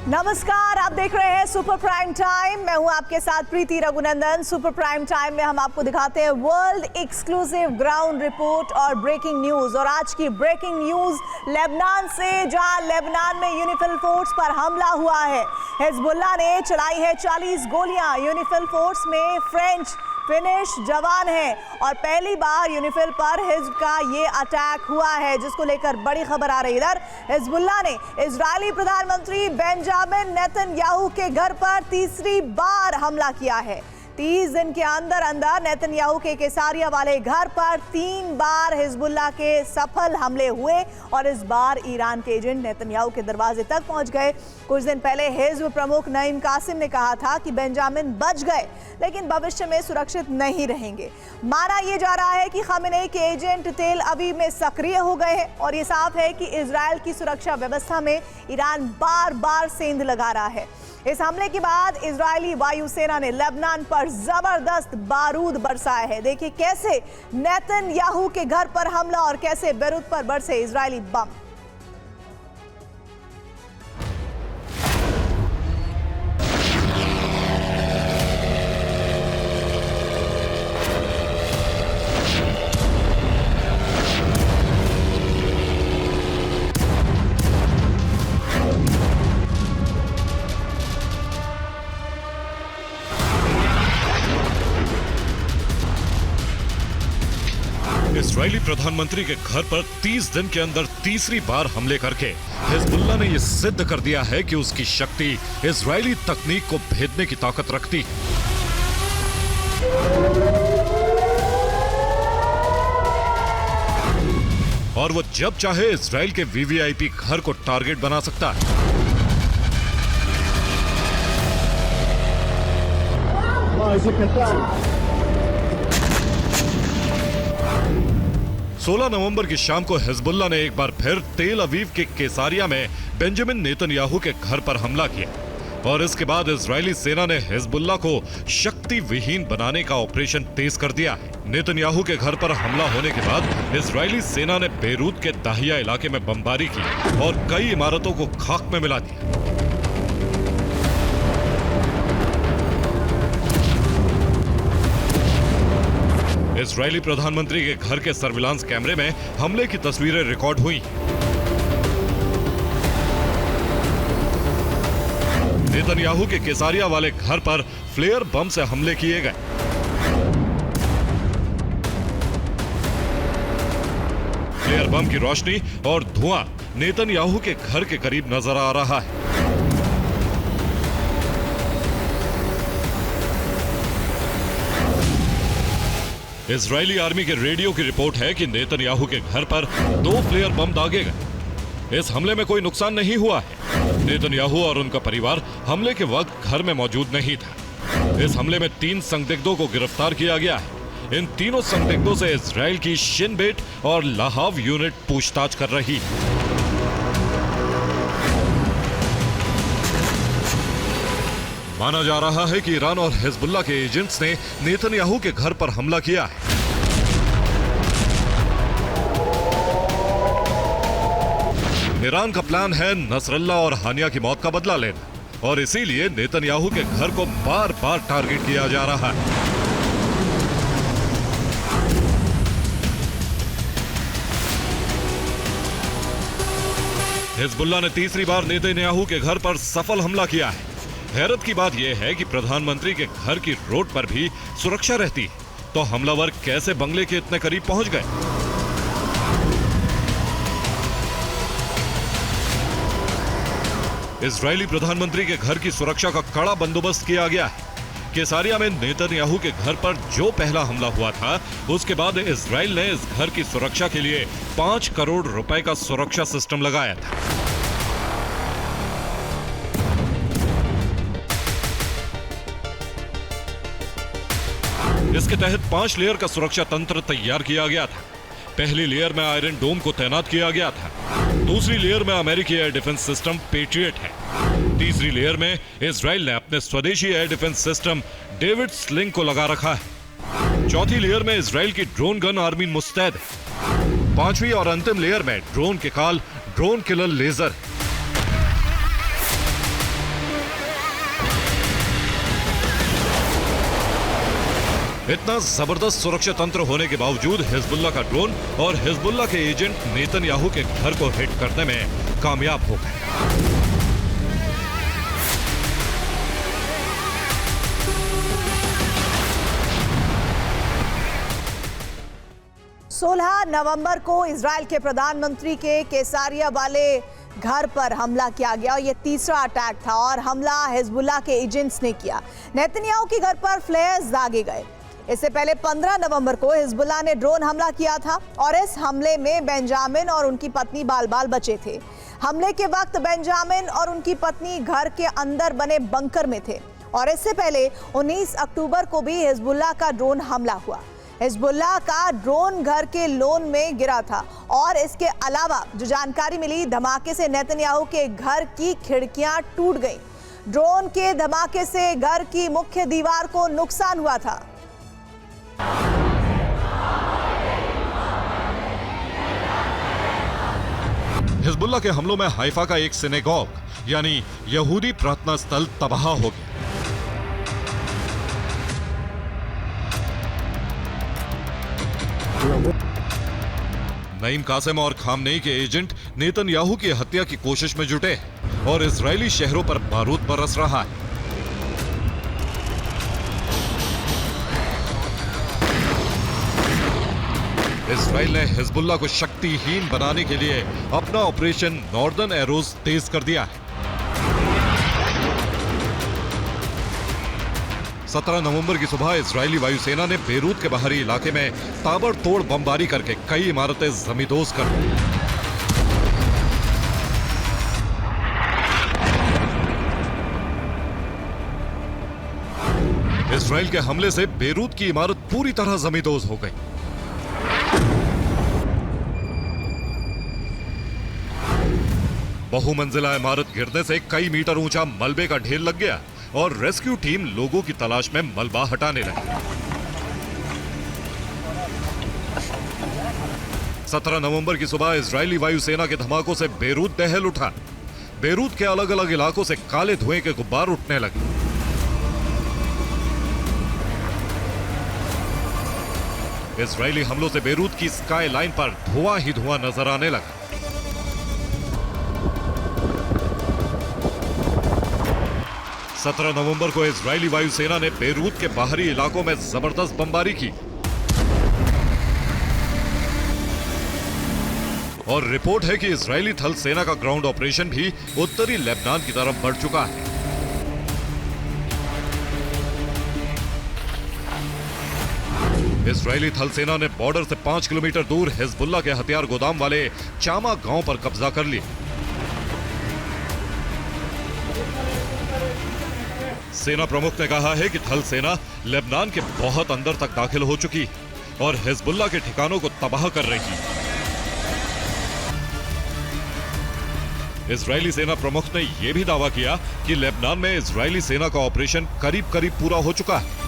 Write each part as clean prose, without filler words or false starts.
नमस्कार, आप देख रहे हैं सुपर प्राइम टाइम। मैं हूं आपके साथ प्रीति रघुनंदन। सुपर प्राइम टाइम में हम आपको दिखाते हैं वर्ल्ड एक्सक्लूसिव ग्राउंड रिपोर्ट और ब्रेकिंग न्यूज। और आज की ब्रेकिंग न्यूज लेबनान से, जहां लेबनान में यूनिफिल फोर्स पर हमला हुआ है। हिजबुल्लाह ने चलाई है 40 गोलियां। यूनिफिल फोर्स में फ्रेंच फिनिश जवान हैं और पहली बार यूनिफिल पर हिजब का ये अटैक हुआ है, जिसको लेकर बड़ी खबर आ रही है। इधर हिजबुल्लाह ने इजरायली प्रधानमंत्री बेंजामिन नेतन्याहू के घर पर तीसरी बार हमला किया है। 30 दिन के अंदर अंदर नेतन्याहू के कैसारिया वाले घर पर 3 बार हिजबुल्लाह के सफल हमले हुए और इस बार ईरान के एजेंट नेतन्याहू के दरवाजे तक पहुंच गए। कुछ दिन पहले हिजब प्रमुख नईम कासिम ने कहा था कि बेंजामिन बच गए लेकिन भविष्य में सुरक्षित नहीं रहेंगे। माना यह जा रहा है कि खामेनेई के एजेंट तेल अवीव में सक्रिय हो गए हैं और ये साफ है कि इजरायल की सुरक्षा व्यवस्था में ईरान बार बार सेंध लगा रहा है। इस हमले के बाद इजरायली वायुसेना ने लेबनान पर जबरदस्त बारूद बरसाया है। देखिए कैसे नेतन्याहू के घर पर हमला और कैसे बेरूत पर बरसे इजरायली बम। इजरायली प्रधानमंत्री के घर पर 30 दिन के अंदर तीसरी बार हमले करके हिजबुल्लाह ने यह सिद्ध कर दिया है कि उसकी शक्ति इजरायली तकनीक को भेदने की ताकत रखती है। और वो जब चाहे इजरायल के वीवीआईपी घर को टारगेट बना सकता है। सोलह नवंबर की शाम को हिजबुल्लाह ने एक बार फिर तेल अवीव के कैसारिया में बेंजामिन नेतन्याहू के घर पर हमला किया और इसके बाद इजरायली सेना ने हिजबुल्लाह को शक्ति विहीन बनाने का ऑपरेशन तेज कर दिया है। नेतन्याहू के घर पर हमला होने के बाद इजरायली सेना ने बेरूत के दाहिया इलाके में बमबारी की और कई इमारतों को खाक में मिला दिया। इजरायली प्रधानमंत्री के घर के सर्विलांस कैमरे में हमले की तस्वीरें रिकॉर्ड हुई। नेतन्याहू के कैसारिया वाले घर पर फ्लेयर बम से हमले किए गए। फ्लेयर बम की रोशनी और धुआं नेतन्याहू के घर के करीब नजर आ रहा है। इजरायली आर्मी के रेडियो की रिपोर्ट है कि नेतन्याहू के घर पर 2 फ्लेयर बम दागे गए। इस हमले में कोई नुकसान नहीं हुआ है। नेतन्याहू और उनका परिवार हमले के वक्त घर में मौजूद नहीं था। इस हमले में 3 संदिग्धों को गिरफ्तार किया गया है। इन तीनों संदिग्धों से इजरायल की शिन बेट और लाहाव यूनिट पूछताछ कर रही है। माना जा रहा है कि ईरान और हिजबुल्लाह के एजेंट्स ने नेतन्याहू के घर पर हमला किया है। ईरान का प्लान है नसरल्ला और हानिया की मौत का बदला लेना और इसीलिए नेतन्याहू के घर को बार बार टारगेट किया जा रहा है। हिजबुल्लाह ने तीसरी बार नेतन्याहू के घर पर सफल हमला किया है। हैरत की बात यह है कि प्रधानमंत्री के घर की रोड पर भी सुरक्षा रहती है, तो हमलावर कैसे बंगले के इतने करीब पहुंच गए? इजरायली प्रधानमंत्री के घर की सुरक्षा का कड़ा बंदोबस्त किया गया है। कैसारिया में नेतन्याहू के घर पर जो पहला हमला हुआ था, उसके बाद इजरायल ने इस घर की सुरक्षा के लिए 5 करोड़ रुपए का सुरक्षा सिस्टम लगाया था। इसके तहत 5 लेयर का सुरक्षा तंत्र तैयार किया गया था। पहली लेयर में आयरन डोम को तैनात किया गया था। दूसरी लेयर में अमेरिकी एयर डिफेंस सिस्टम पेट्रियट है। तीसरी लेयर में इजरायल ने अपने स्वदेशी air defence system David sling को लगा रखा है। चौथी लेयर में इजरायल की ड्रोन गन आर्मी मुस्तैद है। पांचवी और अंतिम लेयर में ड्रोन के काल ड्रोन किलर लेजर है। इतना जबरदस्त सुरक्षा तंत्र होने के बावजूद हिजबुल्लाह का ड्रोन और हिजबुल्लाह के एजेंट नेतन्याहू के घर को हिट करने में कामयाब हो गए। 16 नवंबर को इजराइल के प्रधानमंत्री के कैसारिया वाले घर पर हमला किया गया और यह तीसरा अटैक था और हमला हिजबुल्लाह के एजेंट्स ने किया। नेतन्याहू के घर पर फ्लेयर्स दागे गए। इससे पहले 15 नवंबर को हिजबुल्लाह ने ड्रोन हमला किया था और इस हमले में बेंजामिन और उनकी पत्नी बाल बाल बचे थे। हमले के वक्त बेंजामिन और उनकी पत्नी घर के अंदर बने बंकर में थे और इससे पहले 19 अक्टूबर को भी हिजबुल्लाह का ड्रोन हमला हुआ। हिजबुल्लाह का ड्रोन घर के लॉन में गिरा था और इसके अलावा जो जानकारी मिली, धमाके से नेतन्याहू के घर की खिड़कियां टूट गईं। ड्रोन के धमाके से घर की मुख्य दीवार को नुकसान हुआ था। हिजबुल्लाह के हमलों में हाइफा का एक सिनेगॉग यानी यहूदी प्रार्थना स्थल तबाह हो गया। नईम कासिम और खामनेई के एजेंट नेतन्याहू की हत्या की कोशिश में जुटे और इजरायली शहरों पर बारूद बरस रहा है। इजराइल ने हिजबुल्लाह को शक्तिहीन बनाने के लिए अपना ऑपरेशन नॉर्दर्न एरोज तेज कर दिया है। 17 नवंबर की सुबह इजरायली वायुसेना ने बेरूत के बाहरी इलाके में ताबड़तोड़ बमबारी करके कई इमारतें जमींदोज कर दी। इजराइल के हमले से बेरूत की इमारत पूरी तरह जमींदोज हो गई। बहुमंजिला इमारत गिरने से कई मीटर ऊंचा मलबे का ढेर लग गया और रेस्क्यू टीम लोगों की तलाश में मलबा हटाने लगी। 17 नवंबर की सुबह इजरायली वायुसेना के धमाकों से बेरूत दहल उठा। बेरूत के अलग अलग इलाकों से काले धुएं के गुब्बार उठने लगे। इजरायली हमलों से बेरूत की स्काई लाइन पर धुआं ही धुआं नजर आने लगा। 17 नवंबर को इजरायली वायुसेना ने बेरूत के बाहरी इलाकों में जबरदस्त बमबारी की और रिपोर्ट है कि इजरायली थल सेना का ग्राउंड ऑपरेशन भी उत्तरी लेबनान की तरफ बढ़ चुका है। इजरायली थल सेना ने बॉर्डर से 5 किलोमीटर दूर हिजबुल्लाह के हथियार गोदाम वाले चामा गांव पर कब्जा कर लिया। सेना प्रमुख ने कहा है कि थल सेना लेबनान के बहुत अंदर तक दाखिल हो चुकी और हिजबुल्लाह के ठिकानों को तबाह कर रही है। इजरायली सेना प्रमुख ने यह भी दावा किया कि लेबनान में इजरायली सेना का ऑपरेशन करीब करीब पूरा हो चुका है।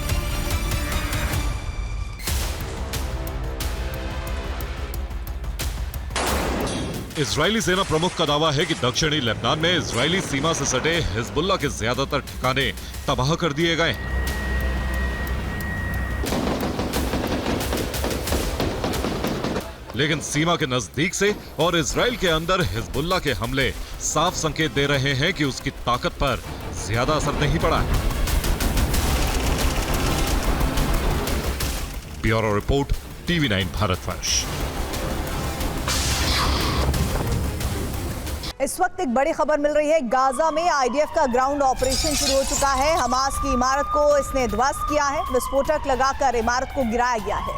इजरायली सेना प्रमुख का दावा है कि दक्षिणी लेबनान में इजरायली सीमा से सटे हिजबुल्लाह के ज्यादातर ठिकाने तबाह कर दिए गए हैं। लेकिन सीमा के नजदीक से और इजराइल के अंदर हिजबुल्लाह के हमले साफ संकेत दे रहे हैं कि उसकी ताकत पर ज्यादा असर नहीं पड़ा है। Bureau report, TV9 Bharatvarsh. इस वक्त एक बड़ी खबर मिल रही है। गाजा में आईडीएफ का ग्राउंड ऑपरेशन शुरू हो चुका है। हमास की इमारत को इसने ध्वस्त किया है। विस्फोटक लगाकर इमारत को गिराया गया है।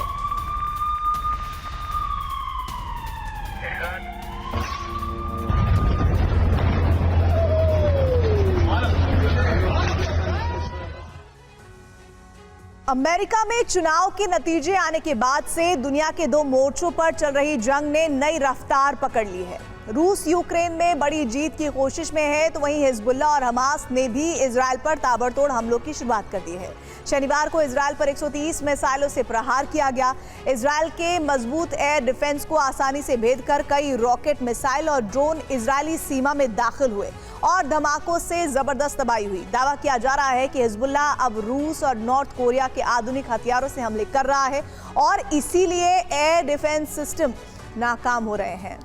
अमेरिका में चुनाव के नतीजे आने के बाद से दुनिया के 2 मोर्चों पर चल रही जंग ने नई रफ्तार पकड़ ली है। रूस यूक्रेन में बड़ी जीत की कोशिश में है, तो वहीं हिजबुल्लाह और हमास ने भी इजराइल पर ताबड़तोड़ हमलों की शुरुआत कर दी है। शनिवार को इजराइल पर 130 मिसाइलों से प्रहार किया गया। इजराइल के मजबूत एयर डिफेंस को आसानी से भेद कर कई रॉकेट, मिसाइल और ड्रोन इजरायली सीमा में दाखिल हुए और धमाकों से जबरदस्त तबाही हुई। दावा किया जा रहा है कि हिजबुल्लाह अब रूस और नॉर्थ कोरिया के आधुनिक हथियारों से हमले कर रहा है और इसीलिए एयर डिफेंस सिस्टम नाकाम हो रहे हैं।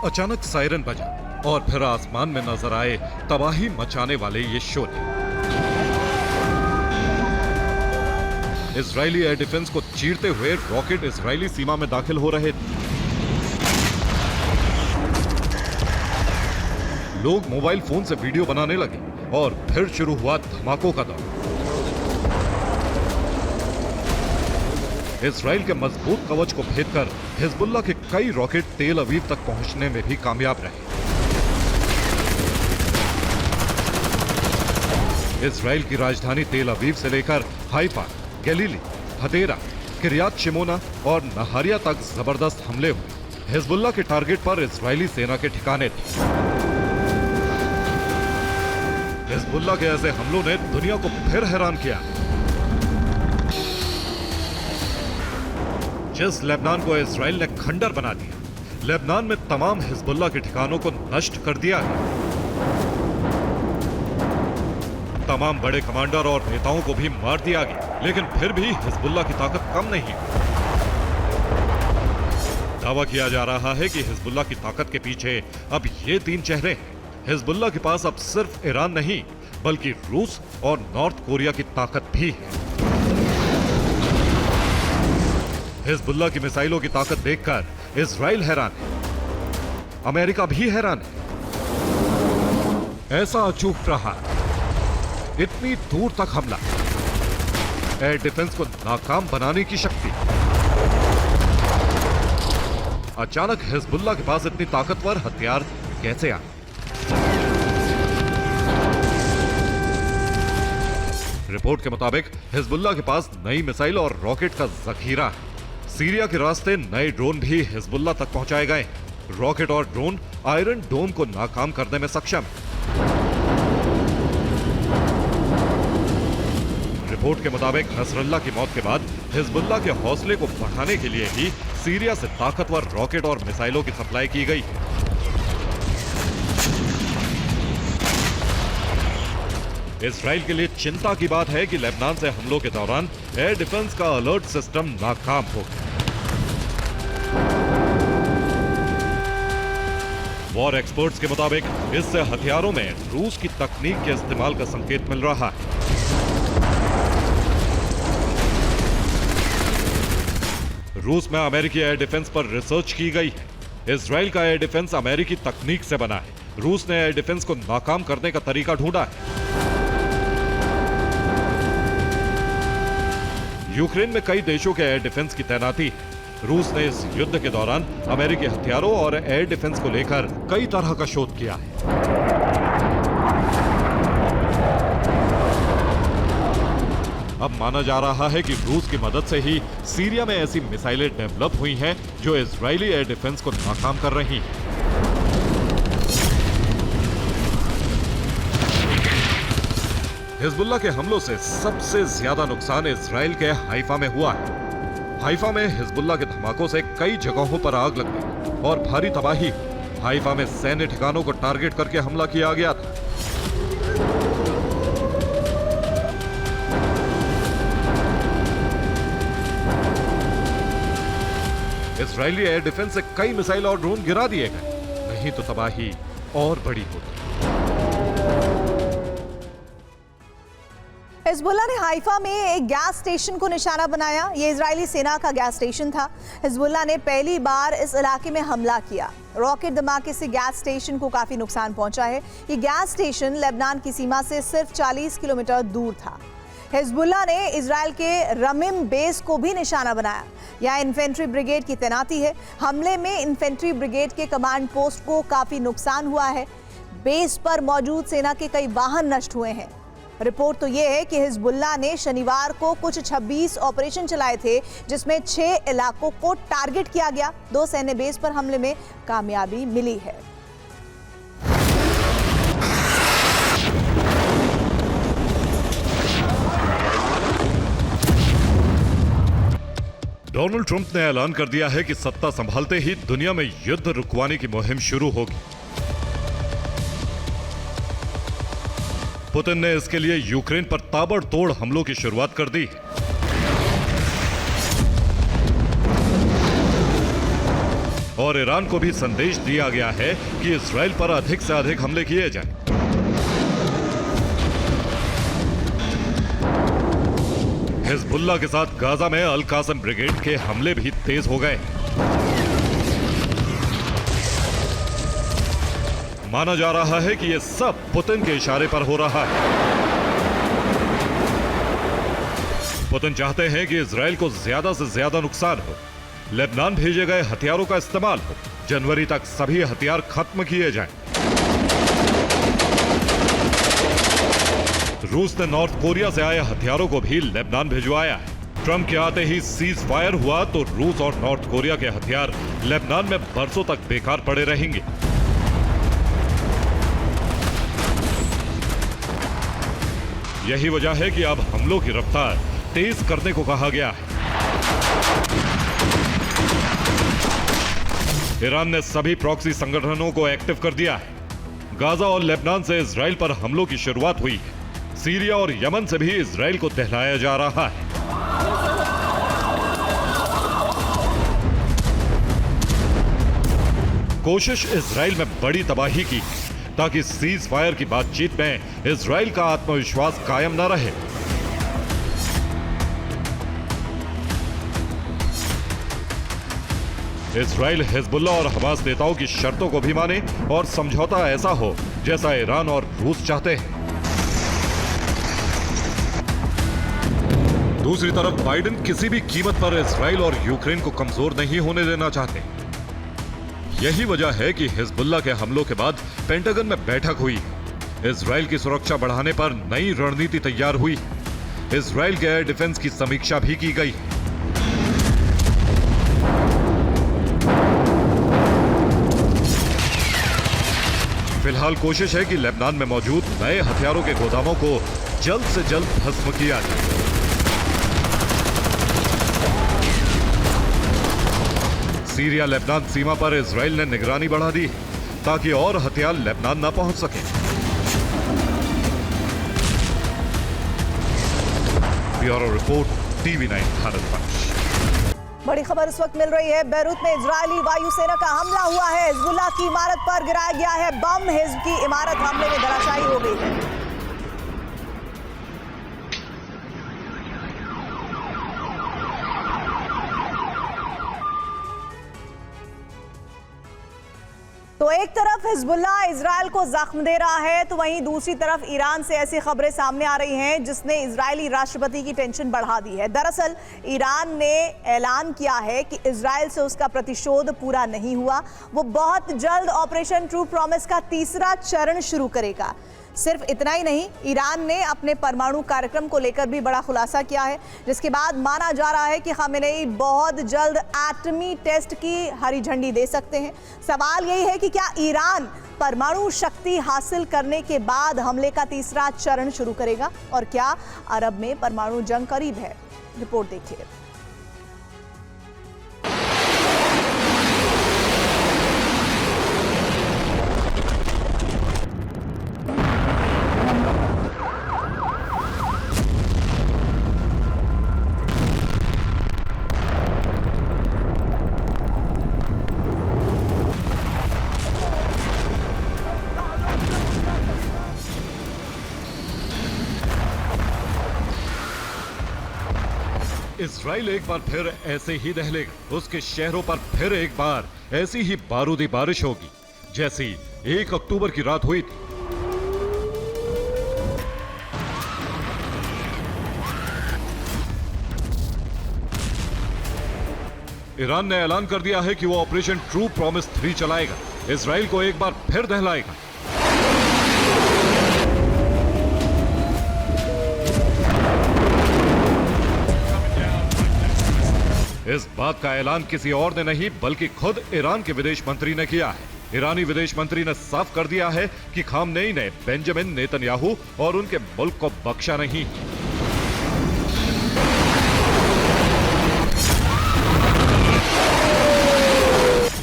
अचानक सायरन बजा और फिर आसमान में नजर आए तबाही मचाने वाले ये शोले। इजरायली एयर डिफेंस को चीरते हुए रॉकेट इजरायली सीमा में दाखिल हो रहे थे। लोग मोबाइल फोन से वीडियो बनाने लगे और फिर शुरू हुआ धमाकों का दौर। इजराइल के मजबूत कवच को भेदकर हिजबुल्लाह के कई रॉकेट तेल अवीव तक पहुंचने में भी कामयाब रहे। इजराइल की राजधानी तेल अवीव से लेकर हाइफा, गलीली, हदेरा, किरियात शिमोना और नहारिया तक जबरदस्त हमले हुए। हिजबुल्लाह के टारगेट पर इजरायली सेना के ठिकाने थे। हिजबुल्लाह के ऐसे हमलों ने दुनिया को फिर हैरान किया। जिस लेबनान को इजराइल ने खंडर बना दिया, लेबनान में तमाम हिजबुल्लाह के ठिकानों को नष्ट कर दिया गया। तमाम बड़े कमांडर और नेताओं को भी मार दिया गया, लेकिन फिर भी हिजबुल्लाह की ताकत कम नहीं हुई। दावा किया जा रहा है कि हिजबुल्लाह की ताकत के पीछे अब ये तीन चेहरे हैं। हिजबुल्लाह के पास अब सिर्फ ईरान नहीं, बल्कि रूस और नॉर्थ कोरिया की ताकत भी है। हिजबुल्लाह की मिसाइलों की ताकत देखकर इजराइल हैरान है, अमेरिका भी हैरान है। ऐसा अचूक प्रहार, इतनी दूर तक हमला, एयर डिफेंस को नाकाम बनाने की शक्ति। अचानक हिजबुल्लाह के पास इतनी ताकतवर हथियार कैसे आए? रिपोर्ट के मुताबिक हिजबुल्लाह के पास नई मिसाइल और रॉकेट का जखीरा है। सीरिया के रास्ते नए ड्रोन भी हिजबुल्लाह तक पहुंचाए गए। रॉकेट और ड्रोन आयरन डोम को नाकाम करने में सक्षम है। रिपोर्ट के मुताबिक नसरल्लाह की मौत के बाद हिजबुल्लाह के हौसले को बढ़ाने के लिए ही सीरिया से ताकतवर रॉकेट और मिसाइलों की सप्लाई की गई है। इजराइल के लिए चिंता की बात है कि लेबनान से हमलों के दौरान एयर डिफेंस का अलर्ट सिस्टम नाकाम हो गया। वॉर एक्सपर्ट्स के मुताबिक इससे हथियारों में रूस की तकनीक के इस्तेमाल का संकेत मिल रहा है। रूस में अमेरिकी एयर डिफेंस पर रिसर्च की गई है। इजराइल का एयर डिफेंस अमेरिकी तकनीक से बना है। रूस ने एयर डिफेंस को नाकाम करने का तरीका ढूंढा है। यूक्रेन में कई देशों के एयर डिफेंस की तैनाती है। रूस ने इस युद्ध के दौरान अमेरिकी हथियारों और एयर डिफेंस को लेकर कई तरह का शोध किया है। अब माना जा रहा है कि रूस की मदद से ही सीरिया में ऐसी मिसाइलें डेवलप हुई हैं जो इजरायली एयर डिफेंस को नाकाम कर रही हैं। हिजबुल्लाह के हमलों से सबसे ज्यादा नुकसान इजराइल के हाइफा में हुआ है। हाइफा में हिजबुल्लाह के धमाकों से कई जगहों पर आग लग गई और भारी तबाही। हाइफा में सैन्य ठिकानों को टारगेट करके हमला किया गया था। इजरायली एयर डिफेंस से कई मिसाइल और ड्रोन गिरा दिए गए, नहीं तो तबाही और बड़ी होती। हिजबुल्लाह ने हाइफा में एक गैस स्टेशन को निशाना बनाया। ये इजरायली सेना का गैस स्टेशन था। हिजबुल्लाह ने पहली बार इस इलाके में हमला किया। रॉकेट धमाके से गैस स्टेशन को काफी नुकसान पहुंचा है। ये गैस स्टेशन लेबनान की सीमा से सिर्फ 40 किलोमीटर दूर था। हिजबुल्लाह ने इजरायल के रमीम बेस को भी निशाना बनाया। यहाँ इन्फेंट्री ब्रिगेड की तैनाती है। हमले में इन्फेंट्री ब्रिगेड के कमांड पोस्ट को काफी नुकसान हुआ है। बेस पर मौजूद सेना के कई वाहन नष्ट हुए हैं। रिपोर्ट तो ये है कि हिजबुल्लाह ने शनिवार को कुछ 26 ऑपरेशन चलाए थे, जिसमें 6 इलाकों को टारगेट किया गया। 2 सैन्य बेस पर हमले में कामयाबी मिली है। डोनाल्ड ट्रंप ने ऐलान कर दिया है कि सत्ता संभालते ही दुनिया में युद्ध रुकवाने की मुहिम शुरू होगी। पुतिन ने इसके लिए यूक्रेन पर ताबड़तोड़ हमलों की शुरुआत कर दी। और ईरान को भी संदेश दिया गया है कि इजराइल पर अधिक से अधिक हमले किए जाएं। हिजबुल्लाह के साथ गाजा में अल कासम ब्रिगेड के हमले भी तेज हो गए। माना जा रहा है कि यह सब पुतिन के इशारे पर हो रहा है। पुतिन चाहते हैं कि इजराइल को ज्यादा से ज्यादा नुकसान हो। लेबनान भेजे गए हथियारों का इस्तेमाल हो। जनवरी तक सभी हथियार खत्म किए जाएं। रूस ने नॉर्थ कोरिया से आए हथियारों को भी लेबनान भिजवाया है। ट्रंप के आते ही सीज फायर हुआ तो रूस और नॉर्थ कोरिया के हथियार लेबनान में बरसों तक बेकार पड़े रहेंगे। यही वजह है कि अब हमलों की रफ्तार तेज करने को कहा गया है। ईरान ने सभी प्रॉक्सी संगठनों को एक्टिव कर दिया है। गाजा और लेबनान से इजराइल पर हमलों की शुरुआत हुई है। सीरिया और यमन से भी इजराइल को दहलाया जा रहा है। कोशिश इजराइल में बड़ी तबाही की ताकि सीज फायर की बातचीत में इजराइल का आत्मविश्वास कायम न रहे। इजराइल हिजबुल्लाह और हमास नेताओं की शर्तों को भी माने और समझौता ऐसा हो जैसा ईरान और रूस चाहते हैं। दूसरी तरफ बाइडेन किसी भी कीमत पर इजराइल और यूक्रेन को कमजोर नहीं होने देना चाहते। यही वजह है कि हिजबुल्लाह के हमलों के बाद पेंटागन में बैठक हुई। इजराइल की सुरक्षा बढ़ाने पर नई रणनीति तैयार हुई। इजराइल के एयर डिफेंस की समीक्षा भी की गई। फिलहाल कोशिश है कि लेबनान में मौजूद नए हथियारों के गोदामों को जल्द से जल्द भस्म किया जाए। सीरिया लेबनान सीमा पर इजराइल ने निगरानी बढ़ा दी ताकि और हथियार लेबनान न पहुंच सके। Bureau report TV9 Bharat. बड़ी खबर इस वक्त मिल रही है। बेरूत में इजरायली वायुसेना का हमला हुआ है। हिजबुल्लाह की इमारत पर गिराया गया है बम। हिजब की इमारत हमले में धराशायी हो गई है। तो एक तरफ हिजबुल्लाह इजरायल को जख्म दे रहा है, तो वहीं दूसरी तरफ ईरान से ऐसी खबरें सामने आ रही हैं जिसने इजरायली राष्ट्रपति की टेंशन बढ़ा दी है। दरअसल ईरान ने ऐलान किया है कि इजरायल से उसका प्रतिशोध पूरा नहीं हुआ। वो बहुत जल्द ऑपरेशन ट्रू प्रॉमिस का तीसरा चरण शुरू करेगा। सिर्फ इतना ही नहीं, ईरान ने अपने परमाणु कार्यक्रम को लेकर भी बड़ा खुलासा किया है, जिसके बाद माना जा रहा है कि खामेनेई बहुत जल्द एटमी टेस्ट की हरी झंडी दे सकते हैं। सवाल यही है कि क्या ईरान परमाणु शक्ति हासिल करने के बाद हमले का तीसरा चरण शुरू करेगा और क्या अरब में परमाणु जंग करीब है? रिपोर्ट देखिए। इजराइल एक बार फिर ऐसे ही दहलेगा। उसके शहरों पर फिर एक बार ऐसी ही बारूदी बारिश होगी जैसी 1 अक्टूबर की रात हुई थी। ईरान ने ऐलान कर दिया है कि वो ऑपरेशन ट्रू प्रॉमिस 3 चलाएगा, इजराइल को एक बार फिर दहलाएगा। इस बात का ऐलान किसी और ने नहीं बल्कि खुद ईरान के विदेश मंत्री ने किया है। ईरानी विदेश मंत्री ने साफ कर दिया है कि खामनेई ने बेंजामिन नेतन्याहू और उनके मुल्क को बख्शा नहीं।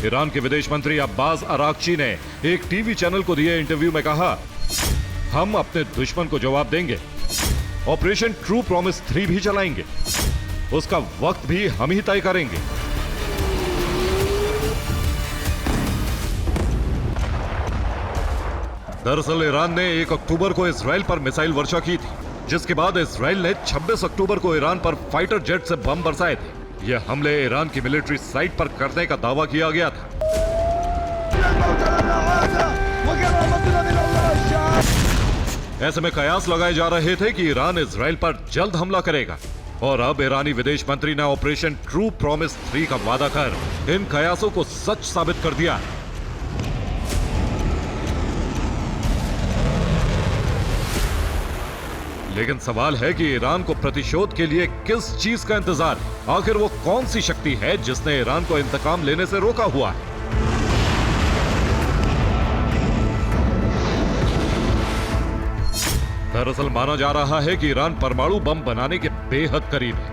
ईरान के विदेश मंत्री अब्बास अरागची ने एक टीवी चैनल को दिए इंटरव्यू में कहा, हम अपने दुश्मन को जवाब देंगे, ऑपरेशन ट्रू प्रॉमिस 3 भी चलाएंगे, उसका वक्त भी हम ही तय करेंगे। दरअसल ईरान ने 1 अक्टूबर को इजराइल पर मिसाइल वर्षा की थी, जिसके बाद इजराइल ने 26 अक्टूबर को ईरान पर फाइटर जेट से बम बरसाए थे। यह हमले ईरान की मिलिट्री साइट पर करने का दावा किया गया था। ऐसे में कयास लगाए जा रहे थे कि ईरान इजराइल पर जल्द हमला करेगा और अब ईरानी विदेश मंत्री ने ऑपरेशन ट्रू प्रॉमिस 3 का वादा कर इन कयासों को सच साबित कर दिया है। लेकिन सवाल है कि ईरान को प्रतिशोध के लिए किस चीज का इंतजार है? आखिर वो कौन सी शक्ति है जिसने ईरान को इंतकाम लेने से रोका हुआ है? दरअसल माना जा रहा है कि ईरान परमाणु बम बनाने के बेहद करीब है।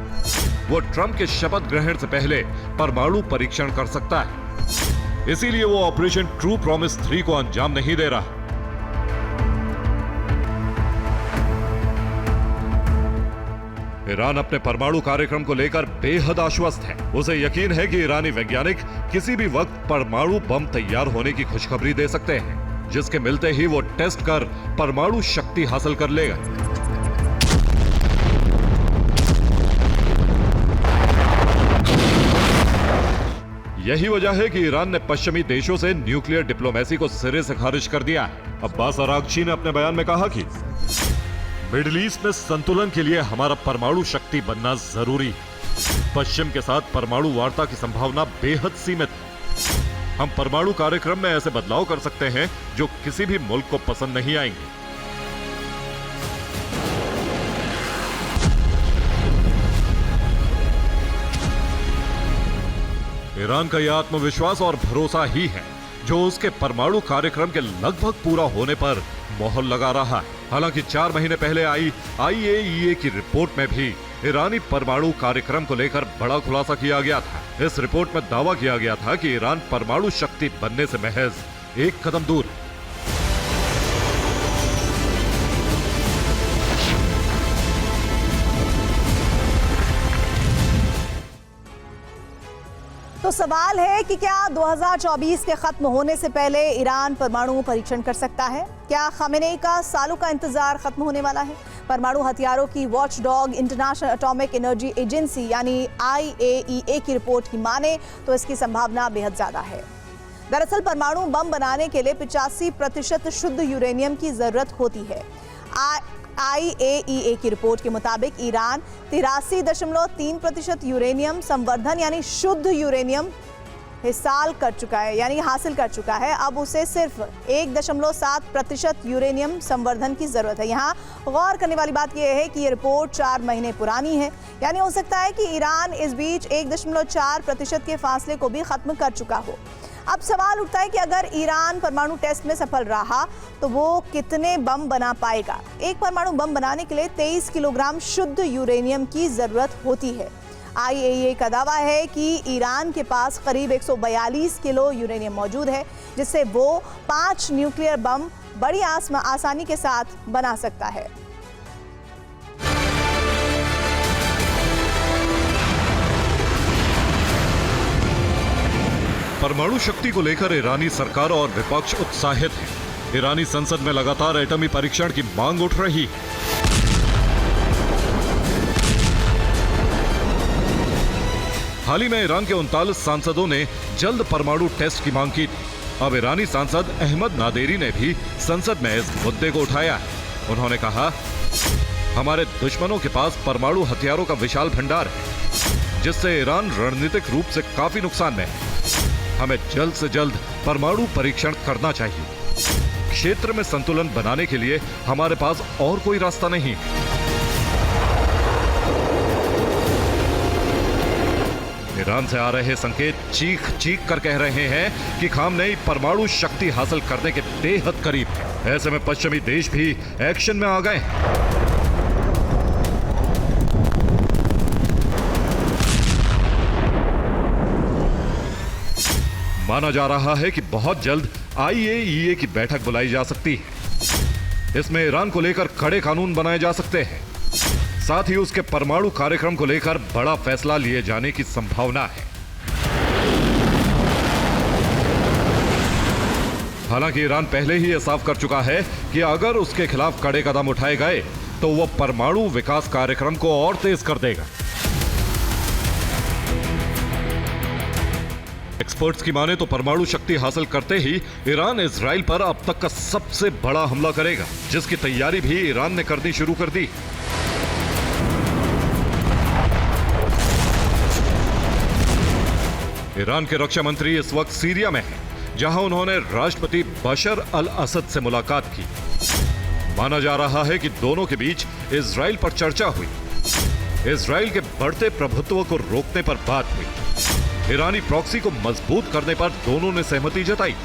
वो ट्रंप के शपथ ग्रहण से पहले परमाणु परीक्षण कर सकता है, इसीलिए वो ऑपरेशन ट्रू प्रॉमिस 3 को अंजाम नहीं दे रहा। ईरान अपने परमाणु कार्यक्रम को लेकर बेहद आश्वस्त है। उसे यकीन है कि ईरानी वैज्ञानिक किसी भी वक्त परमाणु बम तैयार होने की खुशखबरी दे सकते हैं, जिसके मिलते ही वो टेस्ट कर परमाणु शक्ति हासिल कर लेगा। यही वजह है कि ईरान ने पश्चिमी देशों से न्यूक्लियर डिप्लोमेसी को सिरे से खारिज कर दिया है। अब्बास अरागची ने अपने बयान में कहा कि मिडिल ईस्ट में संतुलन के लिए हमारा परमाणु शक्ति बनना जरूरी है। पश्चिम के साथ परमाणु वार्ता की संभावना बेहद सीमित है। हम परमाणु कार्यक्रम में ऐसे बदलाव कर सकते हैं जो किसी भी मुल्क को पसंद नहीं आएंगे। ईरान का यह आत्मविश्वास और भरोसा ही है जो उसके परमाणु कार्यक्रम के लगभग पूरा होने पर मोहर लगा रहा है। हालांकि 4 महीने पहले आई IAEA की रिपोर्ट में भी ईरानी परमाणु कार्यक्रम को लेकर बड़ा खुलासा किया गया था। इस रिपोर्ट में दावा किया गया था कि ईरान परमाणु शक्ति बनने से महज एक कदम दूर है। तो सवाल है कि क्या 2024 के खत्म होने से पहले ईरान परमाणु परीक्षण कर सकता है? क्या खामेनेई का सालों का इंतजार खत्म होने वाला है? परमाणु हथियारों की watchdog international atomic energy agency यानी IAEA की रिपोर्ट की माने तो इसकी संभावना बेहद ज्यादा है। दरअसल परमाणु बम बनाने के लिए 85% शुद्ध यूरेनियम की जरूरत होती है। IAEA की रिपोर्ट के मुताबिक ईरान 83.3% यूरेनियम संवर्धन यानी शुद्ध यूरेनियम हासिल कर चुका है। अब उसे सिर्फ 1.7% यूरेनियम संवर्धन की जरूरत है। यहाँ गौर करने वाली बात यह है कि ये रिपोर्ट 4 महीने पुरानी है, यानी हो सकता है कि ईरान इस बीच 1.4% के फासले को भी खत्म कर चुका हो। अब सवाल उठता है कि अगर ईरान परमाणु टेस्ट में सफल रहा तो वो कितने बम बना पाएगा? एक परमाणु बम बनाने के लिए 23 किलोग्राम शुद्ध यूरेनियम की जरूरत होती है। IAEA का दावा है कि ईरान के पास करीब 142 किलो यूरेनियम मौजूद है, जिससे वो 5 न्यूक्लियर बम बड़ी आसानी के साथ बना सकता है। परमाणु शक्ति को लेकर ईरानी सरकार और विपक्ष उत्साहित है। ईरानी संसद में लगातार एटमी परीक्षण की मांग उठ रही है। हाल ही में ईरान के 39 सांसदों ने जल्द परमाणु टेस्ट की मांग की थी। अब ईरानी सांसद अहमद नादेरी ने भी संसद में इस मुद्दे को उठाया है। उन्होंने कहा, हमारे दुश्मनों के पास परमाणु हथियारों का विशाल भंडार है, जिससे ईरान रणनीतिक रूप से काफी नुकसान में है। हमें जल्द से जल्द परमाणु परीक्षण करना चाहिए। क्षेत्र में संतुलन बनाने के लिए हमारे पास और कोई रास्ता नहीं। ईरान से आ रहे संकेत चीख चीख कर कह रहे हैं कि खामनेई परमाणु शक्ति हासिल करने के बेहद करीब है। ऐसे में पश्चिमी देश भी एक्शन में आ गए हैं। माना जा रहा है कि बहुत जल्द IAEA की बैठक बुलाई जा सकती है। इसमें ईरान को लेकर कड़े कानून बनाए जा सकते हैं। साथ ही उसके परमाणु कार्यक्रम को लेकर बड़ा फैसला लिए जाने की संभावना है। हालांकि ईरान पहले ही यह साफ कर चुका है कि अगर उसके खिलाफ कड़े कदम उठाए गए तो वह परमाणु विकास कार्यक्रम को और तेज कर देगा। एक्सपर्ट्स की माने तो परमाणु शक्ति हासिल करते ही ईरान इजराइल पर अब तक का सबसे बड़ा हमला करेगा, जिसकी तैयारी भी ईरान ने करनी शुरू कर दी। ईरान के रक्षा मंत्री इस वक्त सीरिया में हैं, जहां उन्होंने राष्ट्रपति बशर अल असद से मुलाकात की। माना जा रहा है कि दोनों के बीच इजराइल पर चर्चा हुई। इजराइल के बढ़ते प्रभुत्व को रोकने पर बात हुई। ईरानी प्रॉक्सी को मजबूत करने पर दोनों ने सहमति जताई।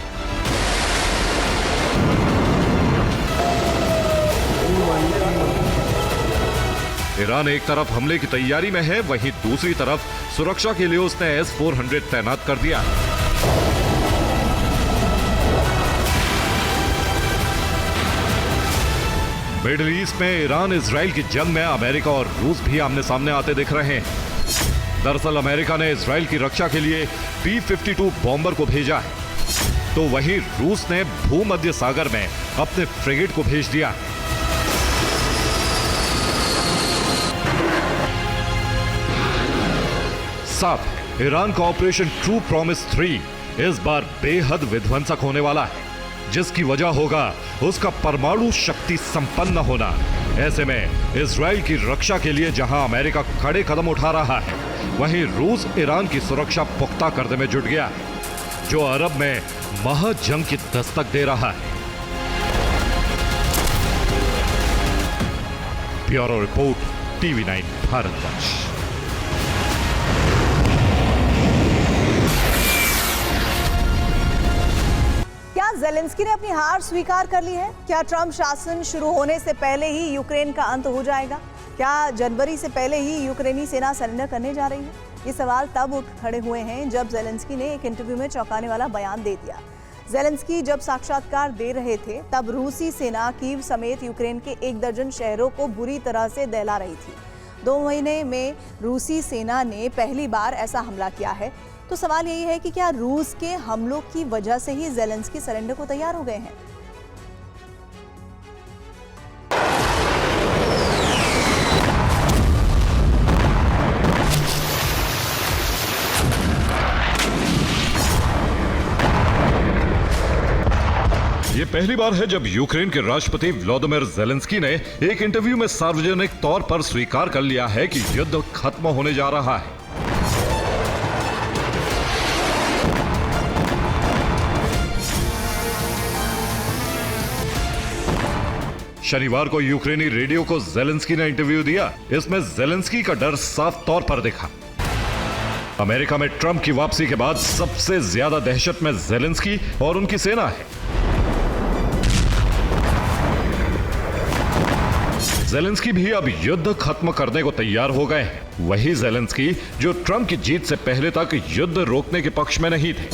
ईरान एक तरफ हमले की तैयारी में है, वहीं दूसरी तरफ सुरक्षा के लिए उसने S-400 तैनात कर दिया। मिडिल ईस्ट में ईरान इजराइल की जंग में अमेरिका और रूस भी आमने सामने आते दिख रहे हैं। दरअसल अमेरिका ने इजराइल की रक्षा के लिए P-52 बॉम्बर को भेजा है, तो वहीं रूस ने भूमध्य सागर में अपने फ्रिगेट को भेज दिया। साफ है, ईरान का ऑपरेशन ट्रू प्रॉमिस 3 इस बार बेहद विध्वंसक होने वाला है, जिसकी वजह होगा उसका परमाणु शक्ति संपन्न होना। ऐसे में इजराइल की रक्षा के लिए जहां अमेरिका कड़े कदम उठा रहा है, वहीं रूस ईरान की सुरक्षा पुख्ता करने में जुट गया है, जो अरब में महाजंग की दस्तक दे रहा है। Bureau report, TV9 Bharatvarsh. क्या ज़ेलेंस्की ने अपनी हार स्वीकार कर ली है? क्या ट्रंप शासन शुरू होने से पहले ही यूक्रेन का अंत हो जाएगा? क्या जनवरी से पहले ही यूक्रेनी सेना सरेंडर करने जा रही है? ये सवाल तब उठ खड़े हुए हैं जब ज़ेलेंस्की ने एक इंटरव्यू में चौंकाने वाला बयान दे दिया। ज़ेलेंस्की जब साक्षात्कार दे रहे थे, तब रूसी सेना कीव समेत यूक्रेन के 1 दर्जन शहरों को बुरी तरह से दहला रही थी। 2 महीने में रूसी सेना ने पहली बार ऐसा हमला किया है। तो सवाल यही है कि क्या रूस के हमलों की वजह से ही ज़ेलेंस्की सरेंडर को तैयार हो गए हैं? ये पहली बार है जब यूक्रेन के राष्ट्रपति व्लादिमीर ज़ेलेंस्की ने एक इंटरव्यू में सार्वजनिक तौर पर स्वीकार कर लिया है कि युद्ध खत्म होने जा रहा है। शनिवार को यूक्रेनी रेडियो को ज़ेलेंस्की ने इंटरव्यू दिया। इसमें ज़ेलेंस्की का डर साफ तौर पर दिखा। अमेरिका में ट्रंप की वापसी के बाद सबसे ज्यादा दहशत में ज़ेलेंस्की और उनकी सेना है। ज़ेलेंस्की भी अब युद्ध खत्म करने को तैयार हो गए हैं। वही ज़ेलेंस्की जो ट्रंप की जीत से पहले तक युद्ध रोकने के पक्ष में नहीं थे।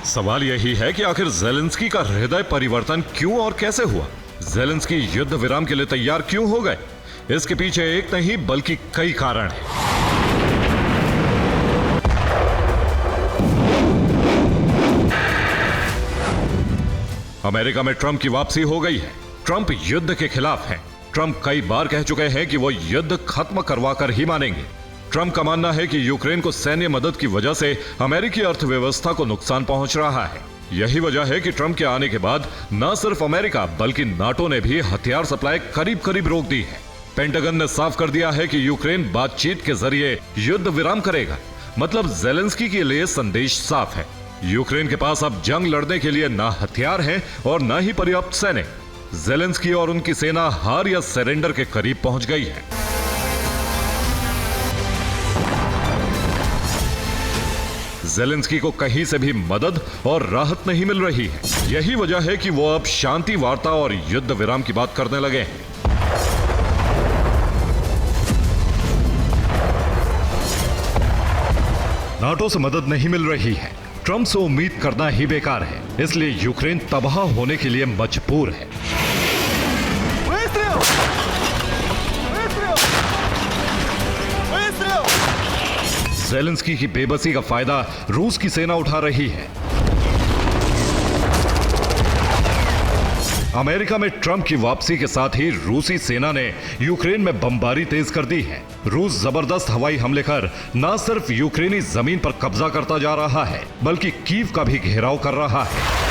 सवाल यही है कि आखिर ज़ेलेंस्की का हृदय परिवर्तन क्यों और कैसे हुआ? ज़ेलेंस्की युद्ध विराम के लिए तैयार क्यों हो गए? इसके पीछे एक नहीं बल्कि कई कारण हैं। अमेरिका में ट्रंप की वापसी हो गई है। ट्रंप युद्ध के खिलाफ हैं। ट्रंप कई बार कह चुके हैं कि वो युद्ध खत्म करवा कर ही मानेंगे। ट्रंप का मानना है कि यूक्रेन को सैन्य मदद की वजह से अमेरिकी अर्थव्यवस्था को नुकसान पहुंच रहा है। यही वजह है कि ट्रंप के आने के बाद न सिर्फ अमेरिका बल्कि नाटो ने भी हथियार सप्लाई करीब करीब रोक दी है। पेंटागन ने साफ कर दिया है कि यूक्रेन बातचीत के जरिए युद्ध विराम करेगा। मतलब जेलेंस्की के लिए संदेश साफ है, यूक्रेन के पास अब जंग लड़ने के लिए ना हथियार हैं और न ही पर्याप्त सैनिक। जेलेंस्की और उनकी सेना हार या सरेंडर के करीब पहुंच गई है। जेलेंस्की को कहीं से भी मदद और राहत नहीं मिल रही है। यही वजह है कि वो अब शांति वार्ता और युद्ध विराम की बात करने लगे हैं। नाटो से मदद नहीं मिल रही है, ट्रंप से उम्मीद करना ही बेकार है, इसलिए यूक्रेन तबाह होने के लिए मजबूर है। जेलेंस्की की बेबसी का फायदा रूस की सेना उठा रही है। अमेरिका में ट्रंप की वापसी के साथ ही रूसी सेना ने यूक्रेन में बमबारी तेज कर दी है। रूस जबरदस्त हवाई हमले कर न सिर्फ यूक्रेनी जमीन पर कब्जा करता जा रहा है बल्कि कीव का भी घेराव कर रहा है।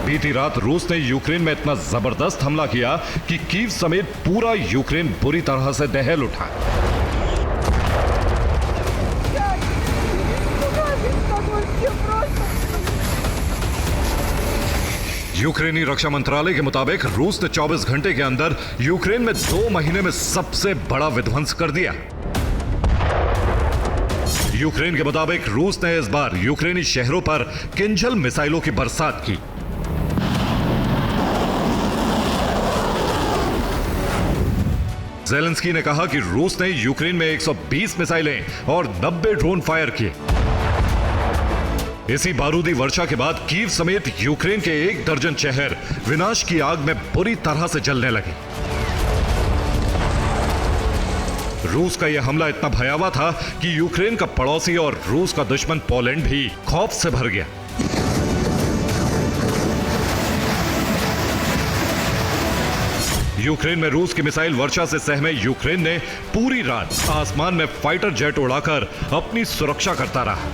बीती रात रूस ने यूक्रेन में इतना जबरदस्त हमला किया कि कीव समेत पूरा यूक्रेन बुरी तरह से दहल उठा। यूक्रेनी रक्षा मंत्रालय के मुताबिक रूस ने 24 घंटे के अंदर यूक्रेन में 2 महीने में सबसे बड़ा विध्वंस कर दिया। यूक्रेन के मुताबिक रूस ने इस बार यूक्रेनी शहरों पर किंजल मिसाइलों की बरसात की। जेलेंस्की ने कहा कि रूस ने यूक्रेन में 120 मिसाइलें और 90 ड्रोन फायर किए। इसी बारूदी वर्षा के बाद कीव समेत यूक्रेन के 1 दर्जन शहर विनाश की आग में बुरी तरह से जलने लगे। रूस का यह हमला इतना भयावह था कि यूक्रेन का पड़ोसी और रूस का दुश्मन पोलैंड भी खौफ से भर गया। यूक्रेन में रूस की मिसाइल वर्षा से सहमे यूक्रेन ने पूरी रात आसमान में फाइटर जेट उड़ाकर अपनी सुरक्षा करता रहा।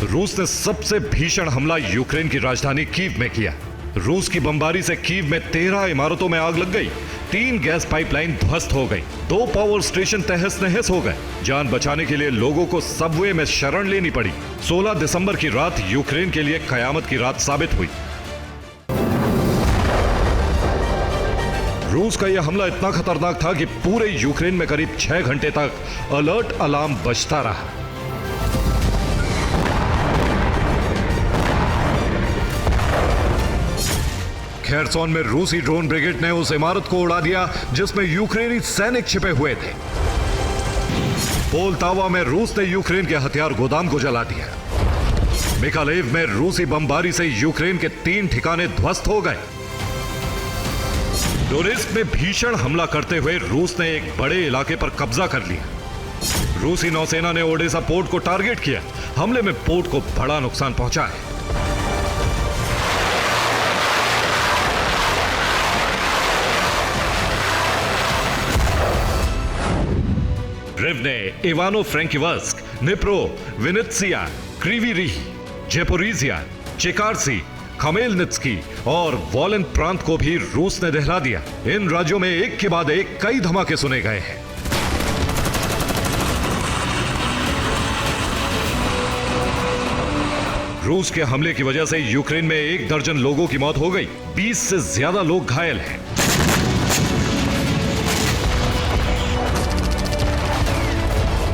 रूस ने सबसे भीषण हमला यूक्रेन की राजधानी कीव में किया। रूस की बमबारी से कीव में 13 इमारतों में आग लग गई, 3 गैस पाइपलाइन ध्वस्त हो गई, 2 पावर स्टेशन तहस नहस हो गए। जान बचाने के लिए लोगों को सबवे में शरण लेनी पड़ी। 16 दिसंबर की रात यूक्रेन के लिए कयामत की रात साबित हुई। रूस का यह हमला इतना खतरनाक था कि पूरे यूक्रेन में करीब 6 घंटे तक अलर्ट अलार्म बजता रहा। खेरसोन में रूसी ड्रोन ब्रिगेड ने उस इमारत को उड़ा दिया जिसमें यूक्रेनी सैनिक छिपे हुए थे। पोलतावा में रूस ने यूक्रेन के हथियार गोदाम को जला दिया। मिकालेव में रूसी बमबारी से यूक्रेन के 3 ठिकाने ध्वस्त हो गए। डोनेत्स्क में भीषण हमला करते हुए रूस ने एक बड़े इलाके पर कब्जा कर लिया। रूसी नौसेना ने ओडेसा पोर्ट को टारगेट किया। हमले में पोर्ट को बड़ा नुकसान पहुंचा है। रिवने, इवानो फ्रैंकिवस्क, निप्रो, विनित्सिया, क्रीवी रीह, जेपोरीजिया, चेकार्सी, खमेलनित्स्की और वॉलेन प्रांत को भी रूस ने दहला दिया। इन राज्यों में एक के बाद एक कई धमाके सुने गए हैं। रूस के हमले की वजह से यूक्रेन में 1 दर्जन लोगों की मौत हो गई, 20 से ज्यादा लोग घायल हैं।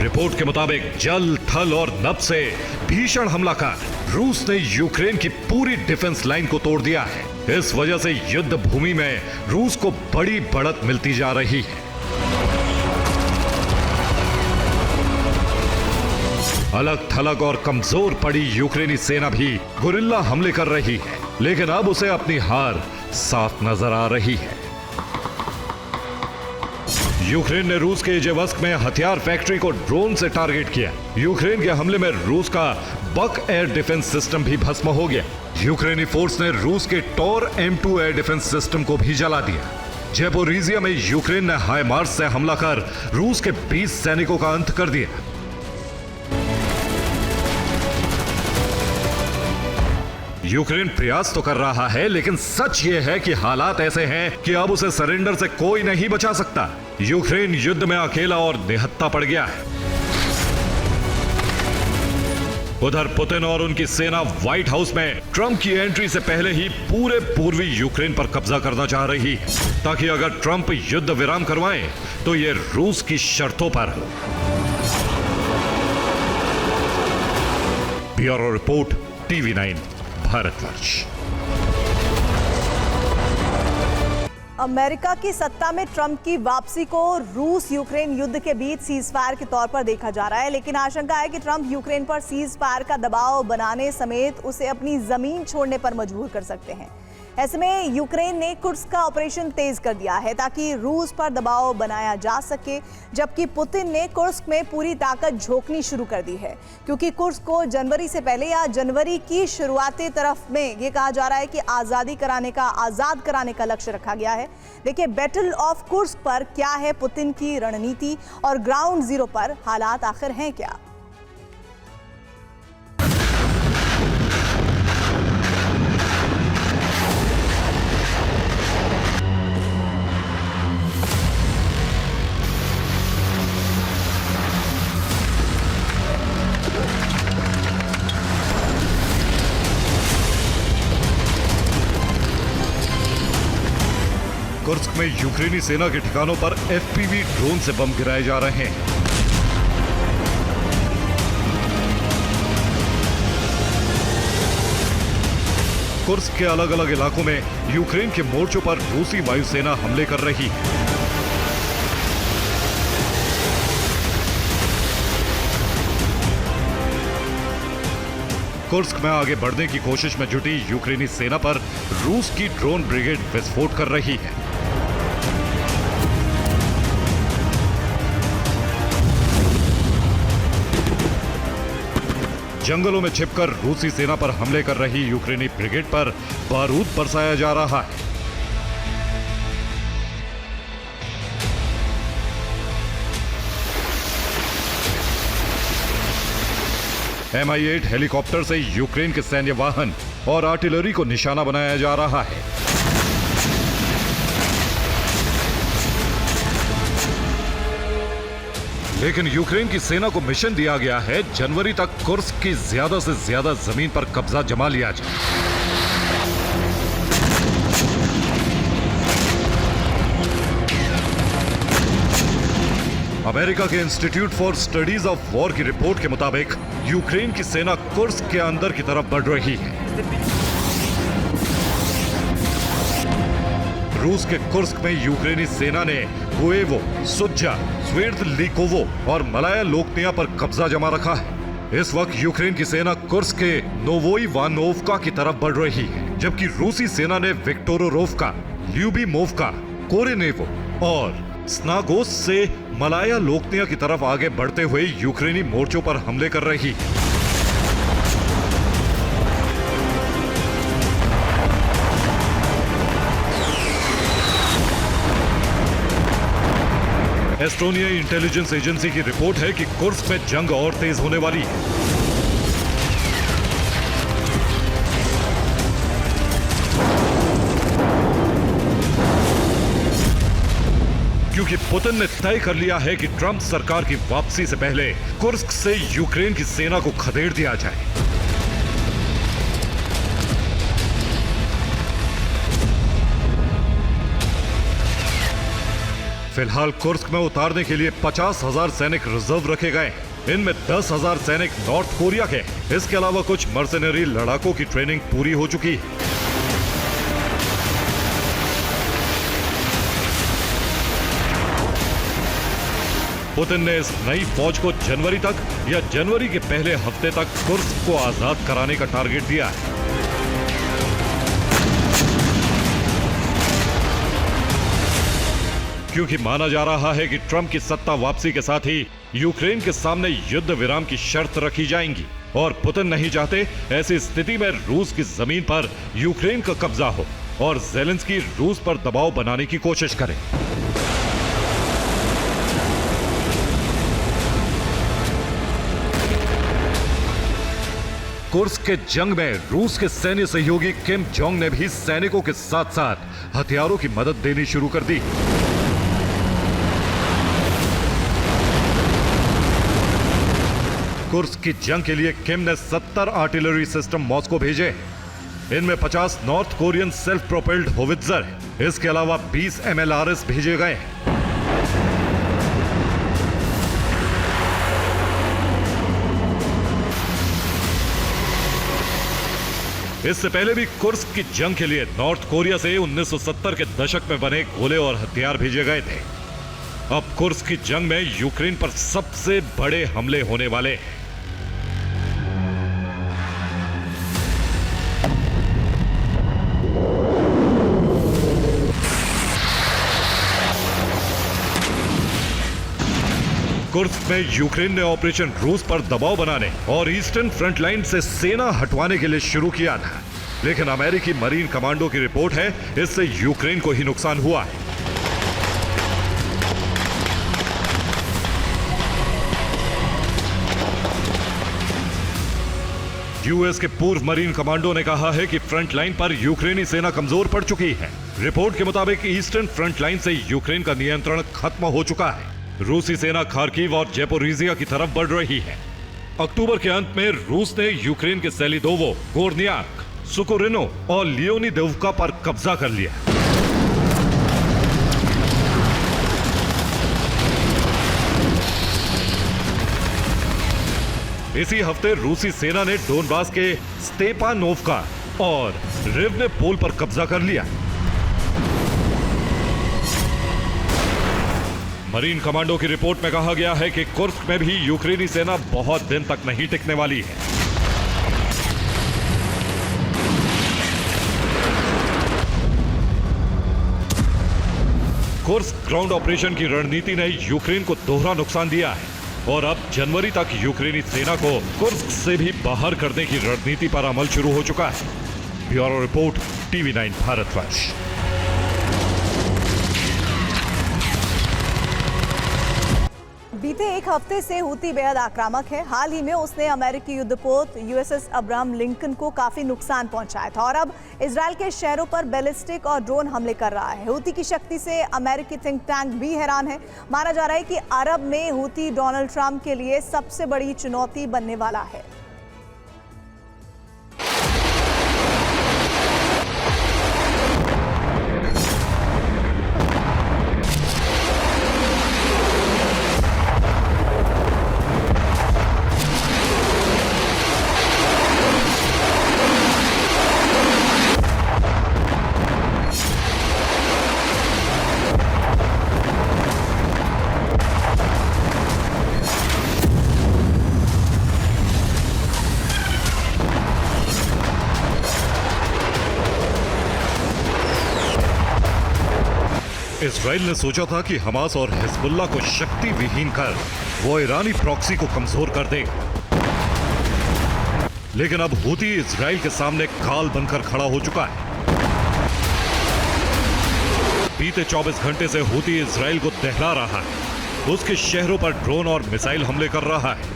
रिपोर्ट के मुताबिक जल, थल और नभ से भीषण हमला कर रूस ने यूक्रेन की पूरी डिफेंस लाइन को तोड़ दिया है। इस वजह से युद्ध भूमि में रूस को बड़ी बढ़त मिलती जा रही है। अलग थलग और कमजोर पड़ी यूक्रेनी सेना भी गुरिल्ला हमले कर रही है, लेकिन अब उसे अपनी हार साफ नजर आ रही है। यूक्रेन ने रूस के इजेवस्क में हथियार फैक्ट्री को ड्रोन से टारगेट किया। यूक्रेन के हमले में रूस का बक एयर डिफेंस सिस्टम भी भस्म हो गया। यूक्रेनी फोर्स ने रूस के Tor M2 air defence system को भी जला दिया। ज़ैपोरिज़िया में यूक्रेन ने हाइमार्स से हमला कर रूस के 20 सैनिकों का अंत कर दिया। यूक्रेन प्रयास तो कर रहा है, लेकिन सच ये है कि हालात ऐसे हैं कि अब उसे सरेंडर से कोई नहीं बचा सकता। यूक्रेन युद्ध में अकेला और निहत्था पड़ गया है। उधर पुतिन और उनकी सेना व्हाइट हाउस में ट्रंप की एंट्री से पहले ही पूरे पूर्वी यूक्रेन पर कब्जा करना चाह रही है, ताकि अगर ट्रंप युद्ध विराम करवाएं तो ये रूस की शर्तों पर। Bureau report, TV9 Bharatvarsh. America की सत्ता में ट्रंप की वापसी को रूस यूक्रेन युद्ध के बीच सीज फायर के तौर पर देखा जा रहा है, लेकिन आशंका है कि ट्रंप यूक्रेन पर सीज फायर का दबाव बनाने समेत उसे अपनी जमीन छोड़ने पर मजबूर कर सकते हैं। ऐसे में यूक्रेन ने कुर्स्क का ऑपरेशन तेज कर दिया है ताकि रूस पर दबाव बनाया जा सके, जबकि पुतिन ने कुर्स्क में पूरी ताकत झोंकनी शुरू कर दी है, क्योंकि कुर्स्क को जनवरी से पहले या जनवरी की शुरुआती तरफ में ये कहा जा रहा है कि आजाद कराने का लक्ष्य रखा गया है। देखिए, बैटल ऑफ कुर्स्क पर क्या है पुतिन की रणनीति और ग्राउंड जीरो पर हालात आखिर हैं क्या। कुर्स्क में यूक्रेनी सेना के ठिकानों पर FPV ड्रोन से बम गिराए जा रहे हैं। कुर्स्क के अलग अलग इलाकों में यूक्रेन के मोर्चों पर रूसी वायुसेना हमले कर रही है। कुर्स्क में आगे बढ़ने की कोशिश में जुटी यूक्रेनी सेना पर रूस की ड्रोन ब्रिगेड विस्फोट कर रही है। जंगलों में छिपकर रूसी सेना पर हमले कर रही यूक्रेनी ब्रिगेड पर बारूद बरसाया जा रहा है। Mi-8 हेलीकॉप्टर से यूक्रेन के सैन्य वाहन और आर्टिलरी को निशाना बनाया जा रहा है। लेकिन यूक्रेन की सेना को मिशन दिया गया है जनवरी तक कुर्स्क की ज्यादा से ज्यादा जमीन पर कब्जा जमा लिया जाए। अमेरिका के institute for studies of war की रिपोर्ट के मुताबिक यूक्रेन की सेना कुर्स्क के अंदर की तरफ बढ़ रही है। रूस के कुर्स्क में यूक्रेनी सेना ने गुएवो, सुज्जा, स्वेर्दलिकोवो और मलाया लोकनिया पर कब्जा जमा रखा है। इस वक्त यूक्रेन की सेना कुर्स्क के नोवोइवानोव्का की तरफ बढ़ रही है, जबकि रूसी सेना ने विक्टोरोरोव्का, ल्यूबिमोव्का, कोरेनेवो और स्नागोस से मलाया लोकनिया की तरफ आगे बढ़ते हुए यूक्रेनी मोर्चों पर हमले कर रही है। एस्टोनिया इंटेलिजेंस एजेंसी की रिपोर्ट है कि कुर्स्क में जंग और तेज होने वाली है। क्योंकि पुतिन ने तय कर लिया है कि ट्रंप सरकार की वापसी से पहले कुर्स्क से यूक्रेन की सेना को खदेड़ दिया जाए। फिलहाल कुर्स्क में उतारने के लिए 50,000 सैनिक रिजर्व रखे गए। इनमें 10,000 सैनिक नॉर्थ कोरिया के, इसके अलावा कुछ मर्सनरी लड़ाकों की ट्रेनिंग पूरी हो चुकी है। पुतिन ने इस नई फौज को जनवरी तक या जनवरी के पहले हफ्ते तक कुर्स्क को आजाद कराने का टारगेट दिया है। क्योंकि माना जा रहा है कि ट्रंप की सत्ता वापसी के साथ ही यूक्रेन के सामने युद्ध विराम की शर्त रखी जाएंगी और पुतिन नहीं चाहते ऐसी स्थिति में रूस की जमीन पर यूक्रेन का कब्जा हो और ज़ेलेंस्की रूस पर दबाव बनाने की कोशिश करे। कुर्स्क के जंग में रूस के सैन्य सहयोगी किम जोंग ने भी सैनिकों के साथ साथ हथियारों की मदद देनी शुरू कर दी। कुर्स्क की जंग के लिए किम ने 70 आर्टिलरी सिस्टम मॉस्को भेजे। इनमें 50 north Korean self propelled howitzer, इसके अलावा 20 MLRS भेजे गए। इससे पहले भी कुर्स्क की जंग के लिए नॉर्थ कोरिया से 1970 के दशक में बने गोले और हथियार भेजे गए थे। अब कुर्स्क की जंग में यूक्रेन पर सबसे बड़े हमले होने वाले हैं। कुर्स्क में यूक्रेन ने ऑपरेशन रूस पर दबाव बनाने और ईस्टर्न फ्रंट लाइन से सेना हटवाने के लिए शुरू किया था, लेकिन अमेरिकी मरीन कमांडो की रिपोर्ट है इससे यूक्रेन को ही नुकसान हुआ है। यूएस के पूर्व मरीन कमांडो ने कहा है कि फ्रंट लाइन पर यूक्रेनी सेना कमजोर पड़ चुकी है। रिपोर्ट के मुताबिक ईस्टर्न फ्रंट लाइन से यूक्रेन का नियंत्रण खत्म हो चुका है। रूसी सेना खार्किव और ज़ेपोरिजिया की तरफ बढ़ रही है। अक्टूबर के अंत में रूस ने यूक्रेन के सेलिदोवो, गोर्नियाक, सुकोरिनो और लियोनिदोव्का पर कब्जा कर लिया। इसी हफ्ते रूसी सेना ने डोनबास के स्टेपानोव्का और रिवनेपोल पर कब्जा कर लिया। मरीन कमांडो की रिपोर्ट में कहा गया है कि कुर्स्क में भी यूक्रेनी सेना बहुत दिन तक नहीं टिकने वाली है। कुर्स्क ग्राउंड ऑपरेशन की रणनीति ने यूक्रेन को दोहरा नुकसान दिया है और अब जनवरी तक यूक्रेनी सेना को कुर्स्क से भी बाहर करने की रणनीति पर अमल शुरू हो चुका है। Bureau report, TV9 Bharatvarsh. बीते एक हफ्ते से हूती बेहद आक्रामक है। हाल ही में उसने अमेरिकी युद्धपोत USS अब्राहम लिंकन को काफी नुकसान पहुंचाया था और अब इजरायल के शहरों पर बैलिस्टिक और ड्रोन हमले कर रहा है। हूती की शक्ति से अमेरिकी थिंक टैंक भी हैरान है। माना जा रहा है कि अरब में हूती डोनाल्ड ट्रंप के लिए सबसे बड़ी चुनौती बनने वाला है। इजराइल ने सोचा था कि हमास और हिजबुल्ला को शक्ति विहीन कर वो ईरानी प्रॉक्सी को कमजोर कर देगा, लेकिन अब हूती इजराइल के सामने काल बनकर खड़ा हो चुका है। बीते 24 घंटे से हूती इजराइल को दहला रहा है, उसके शहरों पर ड्रोन और मिसाइल हमले कर रहा है।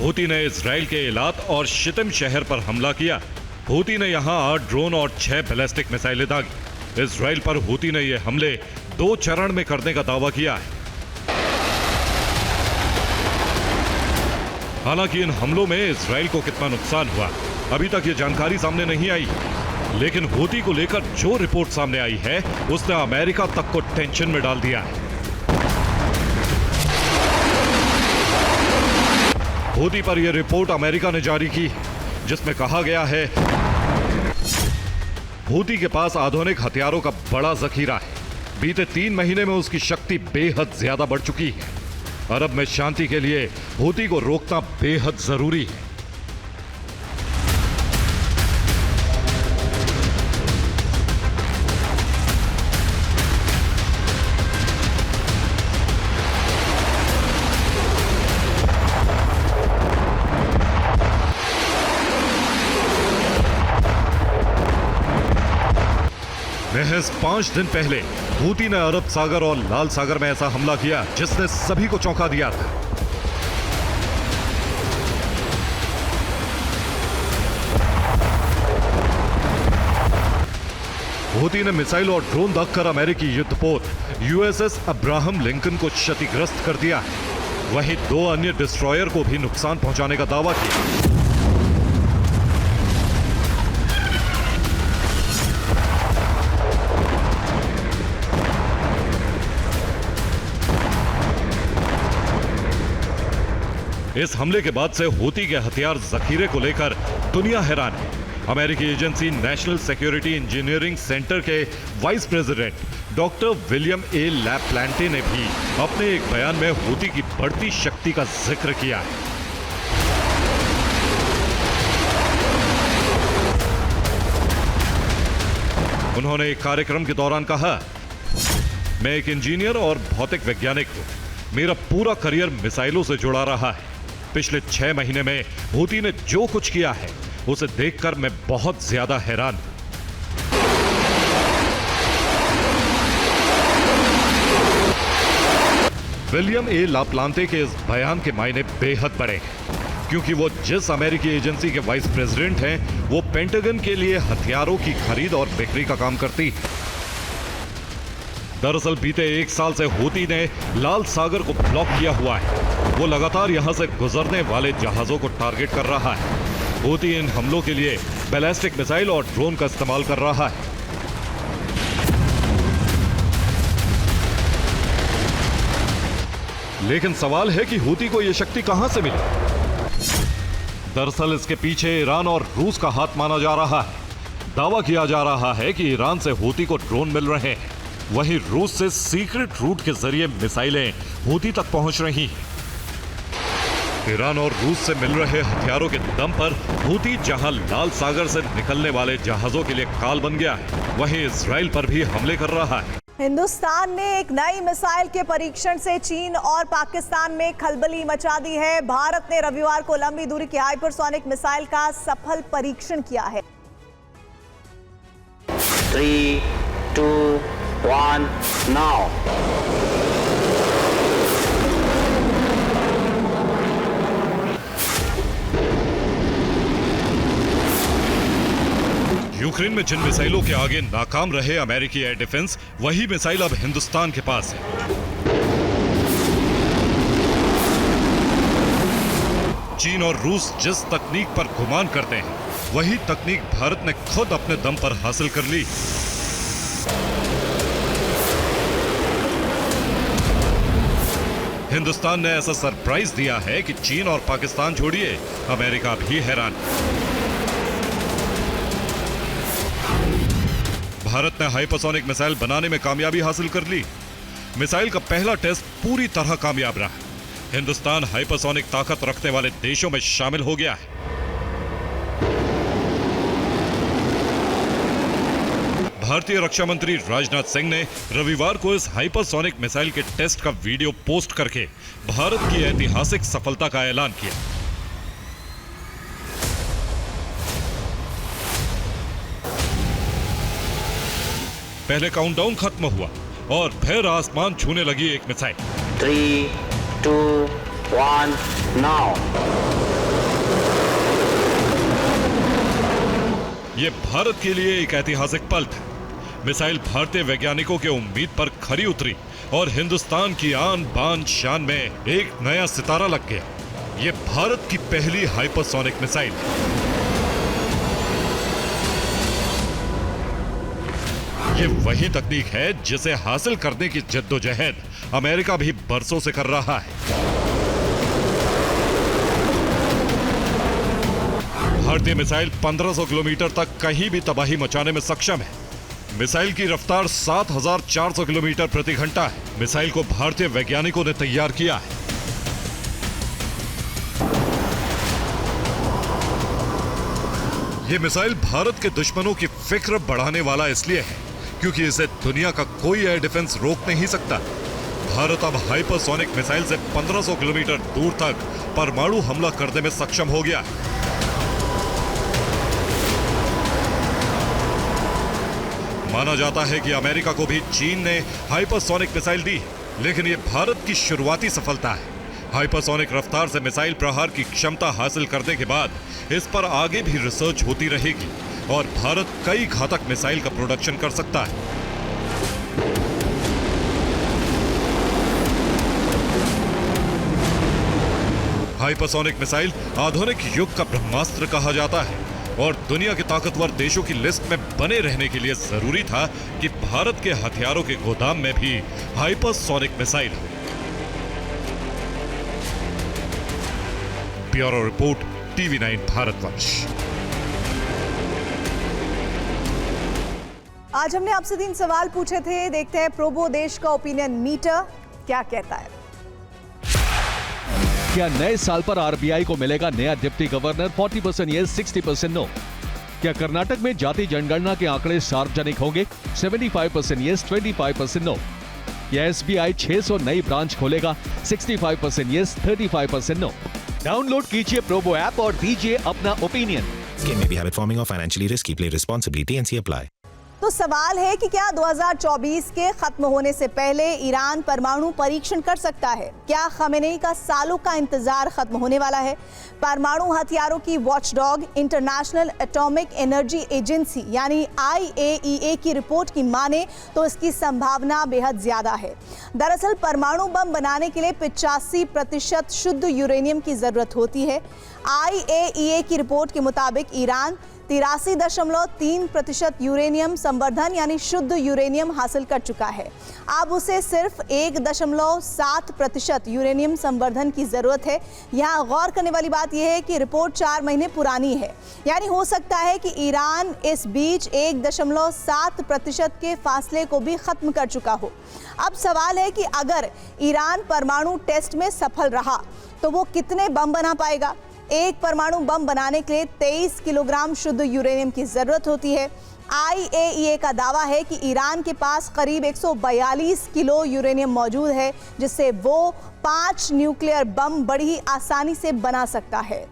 हूती ने इजराइल के इलात और शितिम शहर पर हमला किया। हूती ने यहां 8 ड्रोन और 6 बैलिस्टिक मिसाइलें दागी। इजराइल पर हूती ने यह हमले 2 चरण में करने का दावा किया है। हालांकि इन हमलों में इजराइल को कितना नुकसान हुआ अभी तक ये जानकारी सामने नहीं आई, लेकिन हूती को लेकर जो रिपोर्ट सामने आई है उसने अमेरिका तक को टेंशन में डाल दिया है। हूती पर यह रिपोर्ट अमेरिका ने जारी की, जिसमें कहा गया है हूती के पास आधुनिक हथियारों का बड़ा जखीरा है। बीते 3 महीने में उसकी शक्ति बेहद ज्यादा बढ़ चुकी है। अरब में शांति के लिए हूती को रोकना बेहद जरूरी है। महज 5 दिन पहले हूती ने अरब सागर और लाल सागर में ऐसा हमला किया जिसने सभी को चौंका दिया था। हूती ने मिसाइल और ड्रोन दागकर अमेरिकी युद्धपोत यूएसएस अब्राहम लिंकन को क्षतिग्रस्त कर दिया है। वहीं 2 अन्य डिस्ट्रॉयर को भी नुकसान पहुंचाने का दावा किया। इस हमले के बाद से हूती के हथियार जखीरे को लेकर दुनिया हैरान है। अमेरिकी agency national security engineering centre के vice president doctor William A LaPlante ने भी अपने एक बयान में हूती की बढ़ती शक्ति का जिक्र किया है। उन्होंने एक कार्यक्रम के दौरान कहा, मैं एक इंजीनियर और भौतिक वैज्ञानिक हूं। मेरा पूरा करियर मिसाइलों से जुड़ा रहा है। पिछले 6 महीने में हूती ने जो कुछ किया है उसे देखकर मैं बहुत ज्यादा हैरान हूं। विलियम ए लाप्लांटे के इस बयान के मायने बेहद बड़े हैं, क्योंकि वो जिस अमेरिकी एजेंसी के वाइस प्रेसिडेंट हैं, वो पेंटागन के लिए हथियारों की खरीद और बिक्री का काम करती है। दरअसल बीते 1 साल से हूती ने लाल सागर को ब्लॉक किया हुआ है। वो लगातार यहां से गुजरने वाले जहाजों को टारगेट कर रहा है। हूती इन हमलों के लिए बैलिस्टिक मिसाइल और ड्रोन का इस्तेमाल कर रहा है। लेकिन सवाल है कि हूती को यह शक्ति कहां से मिली? दरअसल इसके पीछे ईरान और रूस का हाथ माना जा रहा है। दावा किया जा रहा है कि ईरान से हूती को ड्रोन मिल रहे हैं, वहीं रूस से सीक्रेट रूट के जरिए मिसाइलें हूती तक पहुंच रही हैं। ईरान और रूस से मिल रहे हथियारों के दम पर हूती जहां लाल सागर से निकलने वाले जहाजों के लिए काल बन गया है, वहीं इजराइल पर भी हमले कर रहा है। हिंदुस्तान ने एक नई मिसाइल के परीक्षण से चीन और पाकिस्तान में खलबली मचा दी है। भारत ने रविवार को लंबी दूरी की हाइपरसोनिक मिसाइल का सफल परीक्षण किया है। 3, 2, 1, now. यूक्रेन में जिन मिसाइलों के आगे नाकाम रहे अमेरिकी एयर डिफेंस, वही मिसाइल अब हिंदुस्तान के पास है। चीन और रूस जिस तकनीक पर गुमान करते हैं, वही तकनीक भारत ने खुद अपने दम पर हासिल कर ली। हिंदुस्तान ने ऐसा सरप्राइज दिया है कि चीन और पाकिस्तान छोड़िए, अमेरिका भी हैरान। भारत ने हाइपरसोनिक मिसाइल बनाने में कामयाबी हासिल कर ली। मिसाइल का पहला टेस्ट पूरी तरह कामयाब रहा। हिंदुस्तान हाइपरसोनिक ताकत रखने वाले देशों में शामिल हो गया है। भारतीय रक्षा मंत्री राजनाथ सिंह ने रविवार को इस हाइपरसोनिक मिसाइल के टेस्ट का वीडियो पोस्ट करके भारत की ऐतिहासिक सफलता का ऐलान किया। पहले काउंटडाउन खत्म हुआ और फिर आसमान छूने लगी एक मिसाइल। 3, 2, 1, now. ये भारत के लिए एक ऐतिहासिक पल था। मिसाइल भारतीय वैज्ञानिकों के उम्मीद पर खरी उतरी और हिंदुस्तान की आन बान शान में एक नया सितारा लग गया। ये भारत की पहली हाइपरसोनिक मिसाइल है। ये वही तकनीक है जिसे हासिल करने की जद्दोजहद अमेरिका भी बरसों से कर रहा है। भारतीय मिसाइल 1500 किलोमीटर तक कहीं भी तबाही मचाने में सक्षम है। मिसाइल की रफ्तार 7400 किलोमीटर प्रति घंटा है। मिसाइल को भारतीय वैज्ञानिकों ने तैयार किया है। यह मिसाइल भारत के दुश्मनों की फिक्र बढ़ाने वाला इसलिए है क्योंकि इसे दुनिया का कोई एयर डिफेंस रोक नहीं सकता। भारत अब हाइपरसोनिक मिसाइल से 1500 किलोमीटर दूर तक परमाणु हमला करने में सक्षम हो गया। माना जाता है कि अमेरिका को भी चीन ने हाइपरसोनिक मिसाइल दी, लेकिन ये भारत की शुरुआती सफलता है। हाइपरसोनिक रफ्तार से मिसाइल प्रहार की क्षमता हासिल करने के बाद इस पर आगे भी रिसर्च होती रहेगी और भारत कई घातक मिसाइल का प्रोडक्शन कर सकता है। हाइपरसोनिक मिसाइल आधुनिक युग का ब्रह्मास्त्र कहा जाता है और दुनिया के ताकतवर देशों की लिस्ट में बने रहने के लिए जरूरी था कि भारत के हथियारों के गोदाम में भी हाइपरसोनिक मिसाइल हो। Bureau report, TV9 Bharatvarsh. आज हमने आपसे 3 सवाल पूछे थे, देखते हैं प्रोबो देश का ओपिनियन मीटर क्या कहता है। क्या नए साल पर आरबीआई को मिलेगा नया डिप्टी गवर्नर? 40% yes, 60% no. क्या कर्नाटक में जाति जनगणना के आंकड़े सार्वजनिक होंगे? 75% यस, 25% नो। क्या एसबीआई 600 नई ब्रांच खोलेगा? 65% यस, 35% नो। डाउनलोड कीजिए प्रोबो ऐप और दीजिए अपना opinion. Game may be habit forming or financially risky. Play responsibly. TNC apply. तो सवाल है कि क्या 2024 के खत्म होने से पहले ईरान परमाणु परीक्षण कर सकता है? क्या खमेनेई का सालों का इंतजार खत्म होने वाला है? परमाणु हथियारों की watchdog international atomic energy agency यानी IAEA की रिपोर्ट की माने तो इसकी संभावना बेहद ज्यादा है। दरअसल परमाणु बम बनाने के लिए 85% शुद्ध यूरेनियम की जरूरत होती है। IAEA की रिपोर्ट के मुताबिक ईरान 83.3% यूरेनियम संवर्धन यानी शुद्ध यूरेनियम हासिल कर चुका है। अब उसे सिर्फ 1.7% यूरेनियम संवर्धन की जरूरत है। यहाँ गौर करने वाली बात यह है कि रिपोर्ट 4 महीने पुरानी है, यानी हो सकता है कि ईरान इस बीच 1.7% के फासले को भी खत्म कर चुका हो। अब सवाल है कि अगर ईरान परमाणु टेस्ट में सफल रहा तो वो कितने बम बना पाएगा? एक परमाणु बम बनाने के लिए 23 किलोग्राम शुद्ध यूरेनियम की जरूरत होती है। IAEA का दावा है कि ईरान के पास करीब 142 किलो यूरेनियम मौजूद है, जिससे वो 5 न्यूक्लियर बम बड़ी ही आसानी से बना सकता है।